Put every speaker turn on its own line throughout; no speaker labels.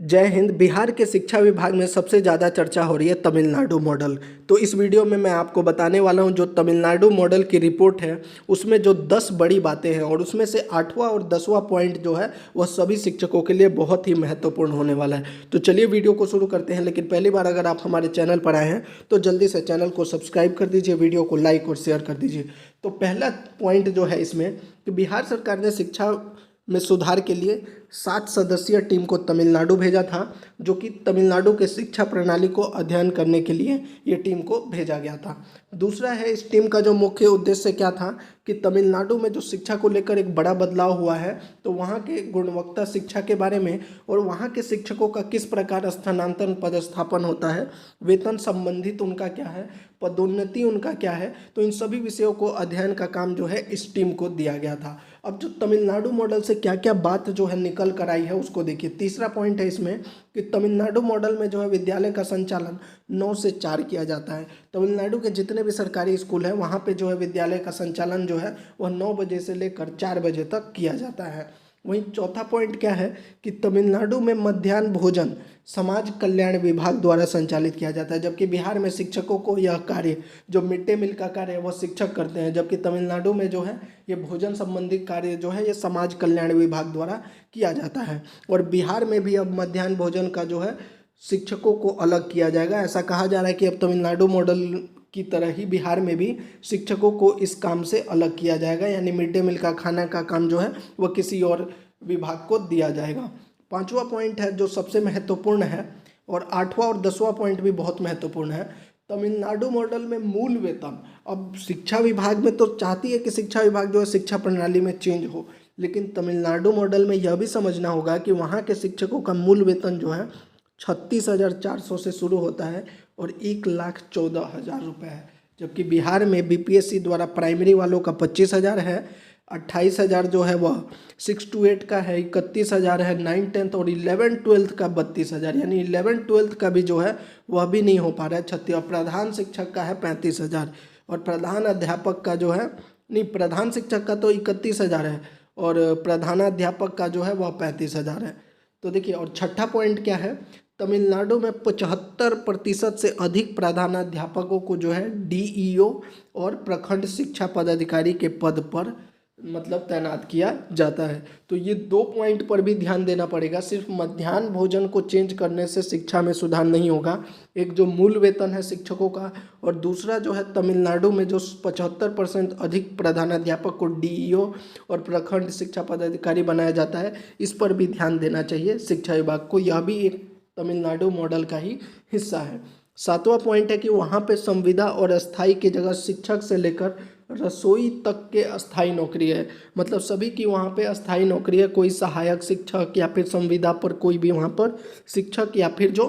जय हिंद। बिहार के शिक्षा विभाग में सबसे ज़्यादा चर्चा हो रही है तमिलनाडु मॉडल। तो इस वीडियो में मैं आपको बताने वाला हूं जो तमिलनाडु मॉडल की रिपोर्ट है उसमें जो 10 बड़ी बातें हैं और उसमें से 8वां और 10वां पॉइंट जो है वह सभी शिक्षकों के लिए बहुत ही महत्वपूर्ण होने वाला है। तो चलिए वीडियो को शुरू करते हैं। लेकिन पहली बार अगर आप हमारे चैनल पर आए हैं तो जल्दी से चैनल को सब्सक्राइब कर दीजिए, वीडियो को लाइक और शेयर कर दीजिए। तो पहला पॉइंट जो है इसमें कि बिहार सरकार ने शिक्षा में सुधार के लिए 7 सदस्यीय टीम को तमिलनाडु भेजा था, जो कि तमिलनाडु के शिक्षा प्रणाली को अध्ययन करने के लिए ये टीम को भेजा गया था। दूसरा है, इस टीम का जो मुख्य उद्देश्य क्या था कि तमिलनाडु में जो शिक्षा को लेकर एक बड़ा बदलाव हुआ है तो वहाँ के गुणवत्ता शिक्षा के बारे में और वहाँ के शिक्षकों का किस प्रकार स्थानांतरण पदस्थापन होता है, वेतन संबंधित उनका क्या है, पदोन्नति उनका क्या है, तो इन सभी विषयों को अध्ययन का काम जो है इस टीम को दिया गया था। अब जो तमिलनाडु मॉडल से क्या क्या बात जो है निकल कर आई है उसको देखिए। तीसरा पॉइंट है इसमें कि तमिलनाडु मॉडल में जो है विद्यालय का संचालन 9 से 4 किया जाता है। तमिलनाडु के जितने भी सरकारी स्कूल हैं वहाँ पे जो है विद्यालय का संचालन जो है वह 9 बजे से लेकर 4 बजे तक किया जाता है। वहीं चौथा पॉइंट क्या है कि तमिलनाडु में मध्याह्न भोजन समाज कल्याण विभाग द्वारा संचालित किया जाता है, जबकि बिहार में शिक्षकों को यह कार्य जो मिड डे मील का कार्य है वह शिक्षक करते हैं, जबकि तमिलनाडु में जो है ये भोजन संबंधी कार्य जो है ये समाज कल्याण विभाग द्वारा किया जाता है। और बिहार में भी अब मध्याह्न भोजन का जो है शिक्षकों को अलग किया जाएगा। ऐसा कहा जा रहा है कि अब तमिलनाडु मॉडल की तरह ही बिहार में भी शिक्षकों को इस काम से अलग किया जाएगा, यानी मिड डे मील का खाना का काम जो है वह किसी और विभाग को दिया जाएगा। पांचवा पॉइंट है जो सबसे महत्वपूर्ण है और 8वां और 10वां पॉइंट भी बहुत महत्वपूर्ण है। तमिलनाडु मॉडल में मूल वेतन, अब शिक्षा विभाग में तो चाहती है कि शिक्षा विभाग जो है शिक्षा प्रणाली में चेंज हो, लेकिन तमिलनाडु मॉडल में यह भी समझना होगा कि वहाँ के शिक्षकों का मूल वेतन जो है 36,400 से शुरू होता है और 1,14,000 रुपये है, जबकि बिहार में बीपीएससी द्वारा प्राइमरी वालों का 25,000 है, 28,000 जो है वह 6 to 8 का है, 31,000 है 9th 10th और 11th 12th का 32,000, यानी 11th 12th का भी जो है वह भी नहीं हो पा रहा है 36। और प्रधान शिक्षक का है 35,000 और प्रधान अध्यापक का जो है नहीं, प्रधान शिक्षक का तो 31,000 है और प्रधानाध्यापक का जो है वह 35,000 है। तो देखिए, और छठा पॉइंट क्या है, तमिलनाडु में 75% से अधिक प्रधानाध्यापकों को जो है डीईओ और प्रखंड शिक्षा पदाधिकारी के पद पर मतलब तैनात किया जाता है। तो ये 2 पॉइंट पर भी ध्यान देना पड़ेगा। सिर्फ मध्याह्न भोजन को चेंज करने से शिक्षा में सुधार नहीं होगा। एक जो मूल वेतन है शिक्षकों का और दूसरा जो है तमिलनाडु में जो 75% अधिक प्रधानाध्यापक को डीईओ और प्रखंड शिक्षा पदाधिकारी बनाया जाता है, इस पर भी ध्यान देना चाहिए शिक्षा विभाग को। यह भी एक तमिलनाडु मॉडल का ही हिस्सा है। 7वां पॉइंट है कि वहाँ पे संविदा और अस्थाई की जगह शिक्षक से लेकर रसोई तक के अस्थाई नौकरी है, मतलब सभी की वहाँ पे अस्थाई नौकरी है। कोई सहायक शिक्षक या फिर संविदा पर कोई भी वहाँ पर शिक्षक या फिर जो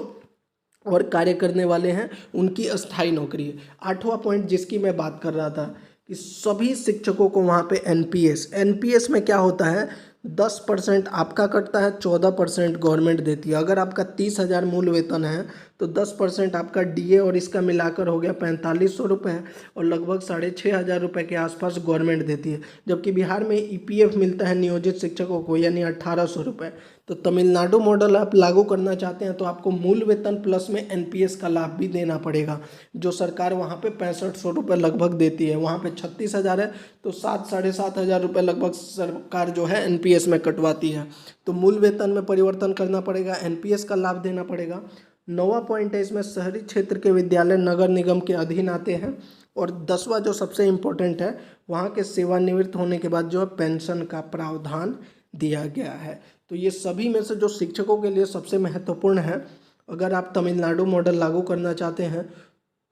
और कार्य करने वाले हैं उनकी अस्थाई नौकरी है। 8वां पॉइंट जिसकी मैं बात कर रहा था कि सभी शिक्षकों को वहाँ पे एनपीएस में क्या होता है, 10% आपका कटता है, 14% गवर्नमेंट देती है। अगर आपका 30,000 मूल वेतन है तो 10% आपका डीए और इसका मिलाकर हो गया 4500 रुपये और लगभग 6,500 रुपये के आसपास गवर्नमेंट देती है, जबकि बिहार में ईपीएफ मिलता है नियोजित शिक्षकों को यानी 1,800 रुपये। तो तमिलनाडु मॉडल आप लागू करना चाहते हैं तो आपको मूल वेतन प्लस में एनपीएस का लाभ भी देना पड़ेगा, जो सरकार वहाँ पे 6500 रुपये लगभग देती है। वहाँ पे 36,000 है तो 7,500 रुपये लगभग सरकार जो है एनपीएस में कटवाती है। तो मूल वेतन में परिवर्तन करना पड़ेगा, एनपीएस का लाभ देना पड़ेगा। 9वां पॉइंट है इसमें शहरी क्षेत्र के विद्यालय नगर निगम के अधीन आते हैं। और 10वां जो सबसे इम्पोर्टेंट है, वहाँ के सेवानिवृत्त होने के बाद जो है पेंशन का प्रावधान दिया गया है। तो ये सभी में से जो शिक्षकों के लिए सबसे महत्वपूर्ण है। अगर आप तमिलनाडु मॉडल लागू करना चाहते हैं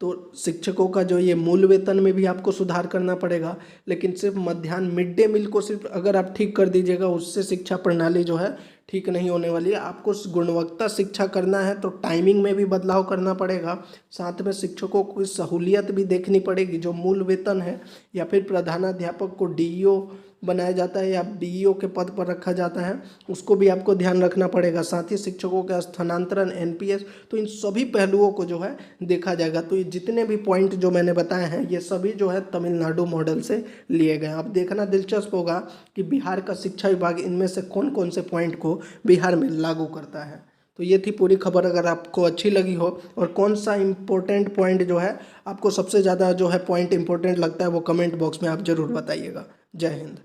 तो शिक्षकों का जो ये मूल वेतन में भी आपको सुधार करना पड़ेगा, लेकिन सिर्फ मध्याह्न मिड डे मील को सिर्फ अगर आप ठीक कर दीजिएगा उससे शिक्षा प्रणाली जो है ठीक नहीं होने वाली है। आपको गुणवत्ता शिक्षा करना है तो टाइमिंग में भी बदलाव करना पड़ेगा, साथ में शिक्षकों को सहूलियत भी देखनी पड़ेगी। जो मूल वेतन है या फिर प्रधानाध्यापक को डीईओ बनाया जाता है या डीईओ के पद पर रखा जाता है उसको भी आपको ध्यान रखना पड़ेगा, साथ ही शिक्षकों का स्थानांतरण, एनपीएस, तो इन सभी पहलुओं को जो है देखा जाएगा। तो ये जितने भी पॉइंट जो मैंने बताए हैं ये सभी जो है तमिलनाडु मॉडल से लिए गए। अब देखना दिलचस्प होगा कि बिहार का शिक्षा विभाग इनमें से कौन कौन से पॉइंट को बिहार में लागू करता है। तो ये थी पूरी खबर। अगर आपको अच्छी लगी हो और कौन सा इम्पोर्टेंट पॉइंट जो है आपको सबसे ज़्यादा जो है पॉइंट इम्पोर्टेंट लगता है वो कमेंट बॉक्स में आप ज़रूर बताइएगा। जय हिंद।